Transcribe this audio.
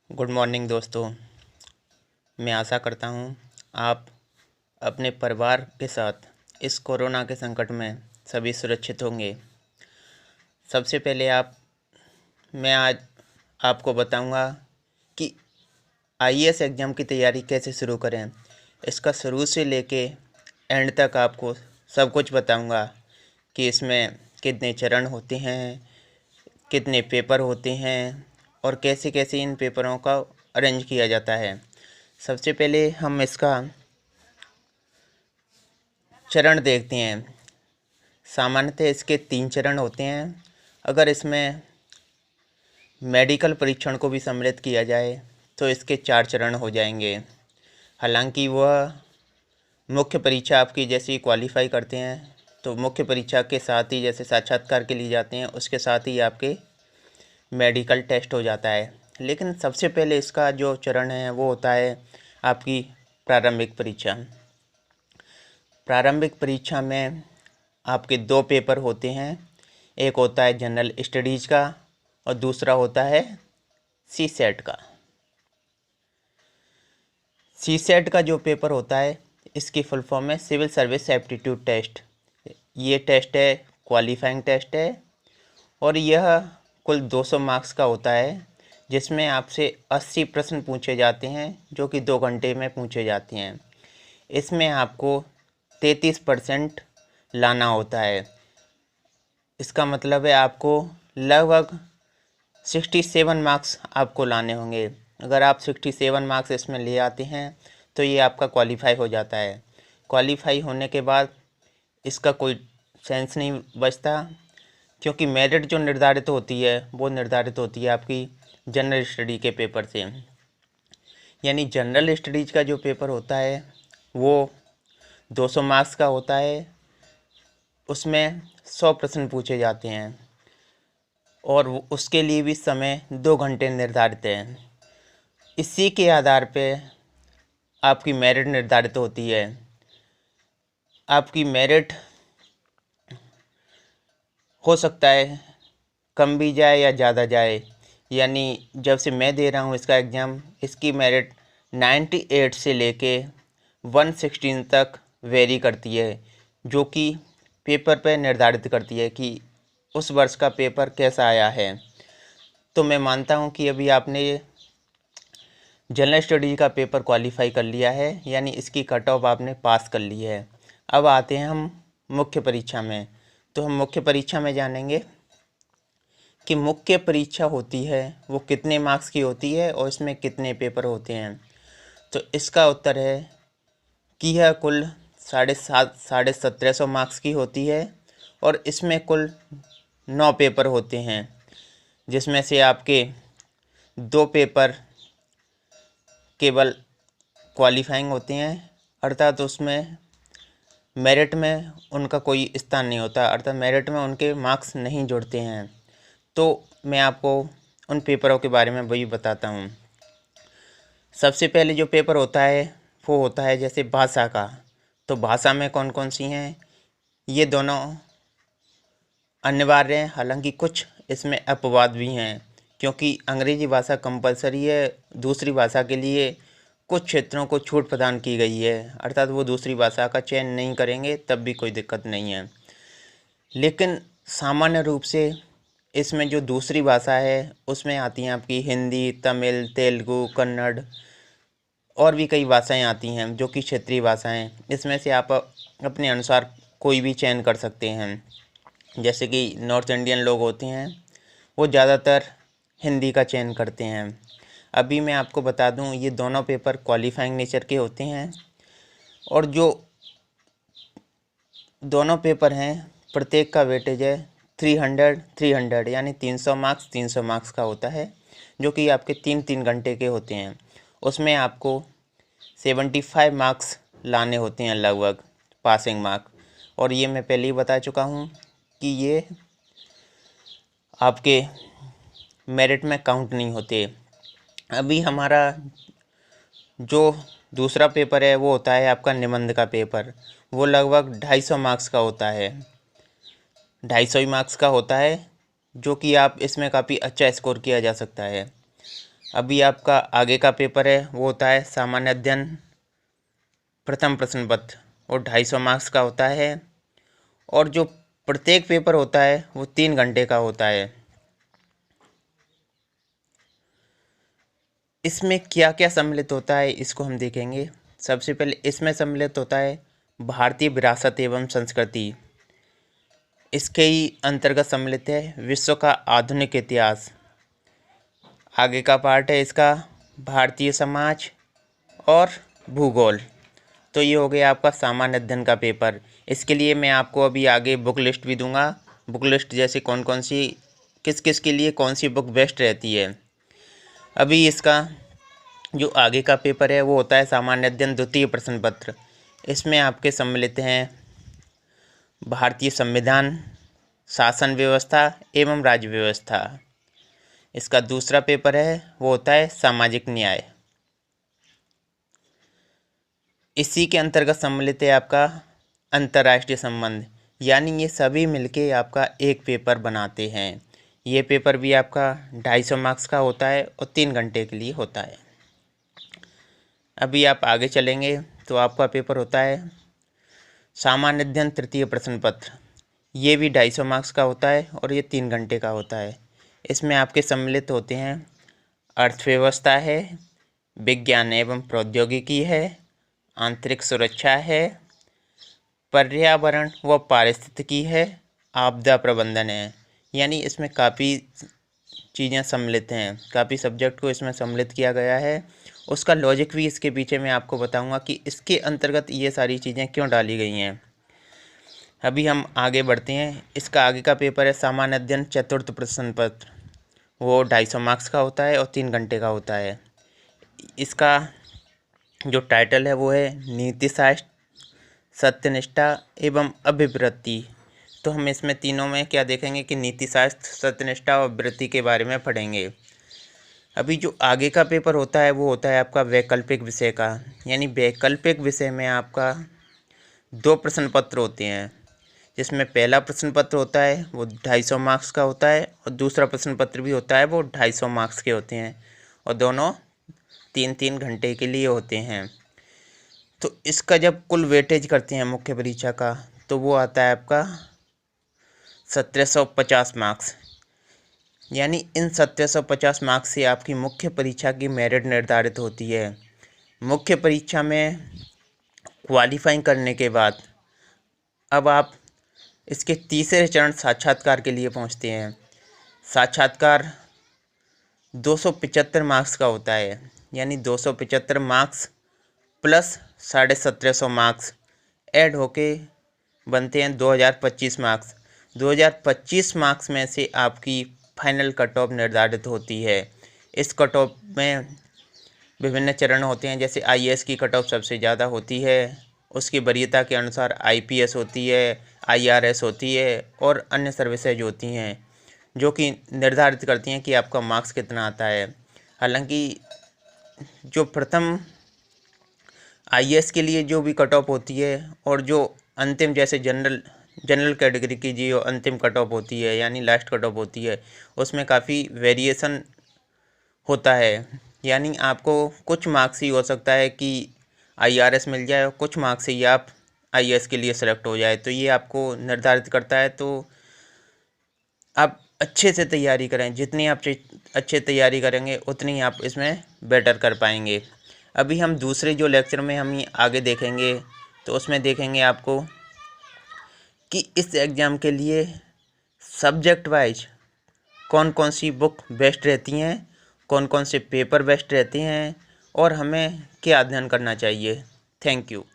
Good morning दोस्तों। मैं आशा करता हूँ आप अपने परिवार के साथ इस कोरोना के संकट में सभी सुरक्षित होंगे। सबसे पहले मैं आज आपको बताऊंगा कि आईएएस एग्ज़ाम की तैयारी कैसे शुरू करें। इसका शुरू से लेके एंड तक आपको सब कुछ बताऊंगा कि इसमें कितने चरण होते हैं, कितने पेपर होते हैं और कैसे कैसे इन पेपरों का अरेंज किया जाता है। सबसे पहले हम इसका चरण देखते हैं। सामान्यतः इसके 3 चरण होते हैं। अगर इसमें मेडिकल परीक्षण को भी सम्मिलित किया जाए तो इसके 4 चरण हो जाएंगे। हालांकि वह मुख्य परीक्षा आपकी जैसी क्वालिफाई करते हैं तो मुख्य परीक्षा के साथ ही जैसे साक्षात्कार के लिए जाते हैं उसके साथ ही आपके मेडिकल टेस्ट हो जाता है। लेकिन सबसे पहले इसका जो चरण है वो होता है आपकी प्रारंभिक परीक्षा। प्रारंभिक परीक्षा में आपके 2 पेपर होते हैं। एक होता है जनरल स्टडीज़ का और दूसरा होता है सीसेट का। सीसेट का जो पेपर होता है इसकी फुल फॉर्म है सिविल सर्विस एप्टीट्यूड टेस्ट। ये टेस्ट है क्वालिफाइंग टेस्ट है और यह कुल 200 मार्क्स का होता है, जिसमें आपसे 80 प्रश्न पूछे जाते हैं जो कि 2 घंटे में पूछे जाते हैं। इसमें आपको 33% लाना होता है। इसका मतलब है आपको लगभग 67 मार्क्स आपको लाने होंगे। अगर आप 67 मार्क्स इसमें ले आते हैं तो ये आपका क्वालिफाई हो जाता है। क्वालिफाई होने के बाद इसका कोई सेंस नहीं बचता, क्योंकि मेरिट जो निर्धारित होती है वो निर्धारित होती है आपकी जनरल स्टडी के पेपर से। यानी जनरल स्टडीज़ का जो पेपर होता है वो 200 मार्क्स का होता है। उसमें 100 प्रश्न पूछे जाते हैं और उसके लिए भी समय 2 घंटे निर्धारित है। इसी के आधार पे आपकी मेरिट निर्धारित होती है। आपकी मेरिट हो सकता है कम भी जाए या ज़्यादा जाए। यानी जब से मैं दे रहा हूँ इसका एग्ज़ाम, इसकी मेरिट 98 से लेके 116 तक वेरी करती है, जो कि पेपर पे निर्धारित करती है कि उस वर्ष का पेपर कैसा आया है। तो मैं मानता हूँ कि अभी आपने जनरल स्टडी का पेपर क्वालिफाई कर लिया है, यानी इसकी कट ऑफ आपने पास कर ली है। अब आते हैं हम मुख्य परीक्षा में। तो हम मुख्य परीक्षा में जानेंगे कि मुख्य परीक्षा होती है वो कितने मार्क्स की होती है और इसमें कितने पेपर होते हैं। तो इसका उत्तर है कि यह कुल 1750 मार्क्स की होती है और इसमें कुल 9 पेपर होते हैं, जिसमें से आपके 2 पेपर केवल क्वालिफाइंग होते हैं, अर्थात उसमें मेरिट में उनका कोई स्थान नहीं होता, अर्थात मेरिट में उनके मार्क्स नहीं जुड़ते हैं। तो मैं आपको उन पेपरों के बारे में वही बताता हूँ। सबसे पहले जो पेपर होता है वो होता है जैसे भाषा का। तो भाषा में कौन कौन सी हैं, ये दोनों अनिवार्य हैं। हालांकि कुछ इसमें अपवाद भी हैं, क्योंकि अंग्रेजी भाषा कंपलसरी है। दूसरी भाषा के लिए कुछ क्षेत्रों को छूट प्रदान की गई है, अर्थात वो दूसरी भाषा का चयन नहीं करेंगे तब भी कोई दिक्कत नहीं है। लेकिन सामान्य रूप से इसमें जो दूसरी भाषा है उसमें आती हैं आपकी हिंदी, तमिल, तेलुगु, कन्नड़ और भी कई भाषाएं आती हैं जो कि क्षेत्रीय भाषाएं। इसमें से आप अपने अनुसार कोई भी चयन कर सकते हैं। जैसे कि नॉर्थ इंडियन लोग होते हैं वो ज़्यादातर हिंदी का चयन करते हैं। अभी मैं आपको बता दूं ये दोनों पेपर क्वालिफाइंग नेचर के होते हैं और जो दोनों पेपर हैं प्रत्येक का वेटेज है 300 यानी 300 मार्क्स का होता है, जो कि आपके 3 घंटे के होते हैं। उसमें आपको 75 मार्क्स लाने होते हैं लगभग, पासिंग मार्क। और ये मैं पहले ही बता चुका हूँ कि ये आपके मेरिट में काउंट नहीं होते। अभी हमारा जो दूसरा पेपर है वो होता है आपका निबंध का पेपर। वो लगभग 250 मार्क्स का होता है, 250 ही मार्क्स का होता है, जो कि आप इसमें काफ़ी अच्छा स्कोर किया जा सकता है। अभी आपका आगे का पेपर है वो होता है सामान्य अध्ययन प्रथम प्रश्न पत्र, वो 250 मार्क्स का होता है। और जो प्रत्येक पेपर होता है वो 3 घंटे का होता है। इसमें क्या क्या सम्मिलित होता है इसको हम देखेंगे। सबसे पहले इसमें सम्मिलित होता है भारतीय विरासत एवं संस्कृति। इसके ही अंतर्गत सम्मिलित है विश्व का आधुनिक इतिहास। आगे का पार्ट है इसका भारतीय समाज और भूगोल। तो ये हो गया आपका सामान्य अध्ययन का पेपर। इसके लिए मैं आपको अभी आगे बुक लिस्ट भी दूंगा, बुक लिस्ट जैसे कौन कौन सी किस किस के लिए कौन सी बुक बेस्ट रहती है। अभी इसका जो आगे का पेपर है वो होता है सामान्य अध्ययन द्वितीय प्रश्न पत्र। इसमें आपके सम्मिलित हैं भारतीय संविधान, शासन व्यवस्था एवं राज्य व्यवस्था। इसका दूसरा पेपर है वो होता है सामाजिक न्याय। इसी के अंतर्गत सम्मिलित है आपका अंतर्राष्ट्रीय संबंध। यानी ये सभी मिलके आपका एक पेपर बनाते हैं। ये पेपर भी आपका 250 मार्क्स का होता है और 3 घंटे के लिए होता है। अभी आप आगे चलेंगे तो आपका पेपर होता है सामान्य अध्ययन तृतीय प्रश्न पत्र। ये भी 250 मार्क्स का होता है और ये 3 घंटे का होता है। इसमें आपके सम्मिलित होते हैं अर्थव्यवस्था है, विज्ञान एवं प्रौद्योगिकी है, आंतरिक सुरक्षा है, पर्यावरण व पारिस्थितिकी है, आपदा प्रबंधन है। यानी इसमें काफ़ी चीज़ें सम्मिलित हैं, काफ़ी सब्जेक्ट को इसमें सम्मिलित किया गया है। उसका लॉजिक भी इसके पीछे मैं आपको बताऊंगा कि इसके अंतर्गत ये सारी चीज़ें क्यों डाली गई हैं। अभी हम आगे बढ़ते हैं। इसका आगे का पेपर है सामान्य अध्ययन चतुर्थ प्रश्न पत्र। वो 250 मार्क्स का होता है और 3 घंटे का होता है। इसका जो टाइटल है वो है नीतिशास्त्र, सत्यनिष्ठा एवं अभिवृत्ति। तो हम इसमें तीनों में क्या देखेंगे कि नीतिशास्त्र, सत्यनिष्ठा और वृत्ति के बारे में पढ़ेंगे। अभी जो आगे का पेपर होता है वो होता है आपका वैकल्पिक विषय का। यानी वैकल्पिक विषय में आपका 2 प्रश्न पत्र होते हैं, जिसमें पहला प्रश्न पत्र होता है वो 250 मार्क्स का होता है और दूसरा प्रश्न पत्र भी होता है वो 250 मार्क्स के होते हैं और दोनों 3-3 घंटे के लिए होते हैं। तो इसका जब कुल वेटेज करते हैं मुख्य परीक्षा का तो वो आता है आपका 1750 मार्क्स। यानी इन 1750 मार्क्स से आपकी मुख्य परीक्षा की मेरिट निर्धारित होती है। मुख्य परीक्षा में क्वालिफाइंग करने के बाद अब आप इसके तीसरे चरण साक्षात्कार के लिए पहुंचते हैं। साक्षात्कार 275 मार्क्स का होता है। यानी 275 मार्क्स प्लस 1750 मार्क्स ऐड होके बनते हैं 2025 मार्क्स। 2025 मार्क्स में से आपकी फाइनल कट ऑफ निर्धारित होती है। इस कट ऑफ में विभिन्न चरण होते हैं, जैसे आईएएस की कट ऑफ सबसे ज़्यादा होती है, उसकी वरीयता के अनुसार आईपीएस होती है, आईआरएस होती है और अन्य सर्विसेज होती हैं जो कि निर्धारित करती हैं कि आपका मार्क्स कितना आता है। हालांकि जो प्रथम आईएएस के लिए जो भी कट ऑफ होती है और जो अंतिम जैसे जनरल कैटेगरी की जो अंतिम कट ऑफ होती है यानी लास्ट कट ऑफ होती है, उसमें काफ़ी वेरिएशन होता है। यानी आपको कुछ मार्क्स ही हो सकता है कि आईआरएस मिल जाए और कुछ मार्क्स से ही आप आईएएस के लिए सेलेक्ट हो जाए। तो ये आपको निर्धारित करता है। तो आप अच्छे से तैयारी करें, जितनी आप अच्छे तैयारी करेंगे उतनी ही आप इसमें बेटर कर पाएंगे। अभी हम दूसरे जो लेक्चर में हम आगे देखेंगे तो उसमें देखेंगे आपको कि इस एग्ज़ाम के लिए सब्जेक्ट वाइज कौन कौन सी बुक बेस्ट रहती हैं, कौन कौन से पेपर बेस्ट रहते हैं और हमें क्या अध्ययन करना चाहिए। Thank you.